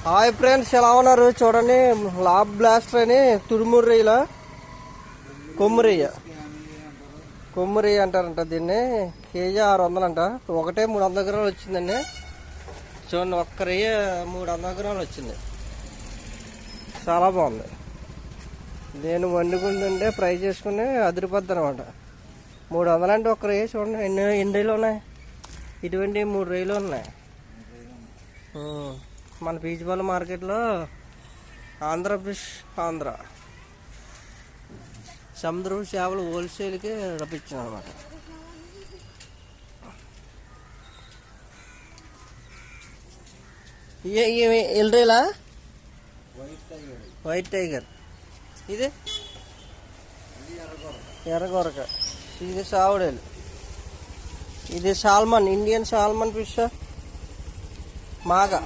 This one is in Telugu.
హాయ్ ఫ్రెండ్స్, ఎలా ఉన్నారు? చూడండి, లాబ్ బ్లాస్టర్ అని తుడుముర్రయ్యలో కొమ్మురయ్య అంటారంట. దీన్ని కేజీ 600 అంట. ఒకటే 300 గ్రాములు వచ్చిందండి. చూడండి, ఒక్క రయ్య 300 గ్రాములు వచ్చింది. చాలా బాగుంది. నేను వండుకుంటుంటే ఫ్రై చేసుకుని అదిరిపోద్ది అనమాట. 300 అంటే ఒక్క రయ్య. చూడండి ఎన్ని రొయ్యలు ఉన్నాయి. ఇటువంటి 3 రొయ్యలు ఉన్నాయి. మన పీచిపల్లి మార్కెట్లో ఆంధ్ర ఫిష్ సముద్రపు చేపలు హోల్సేల్కి రప్పించాను అనమాట. ఎల్రేలా వైట్ టైగర్, ఇది ఎర్రగొరక, ఇది సావుడేలు, ఇది సాల్మన్, ఇండియన్ సాల్మన్ ఫిష్ మాగా.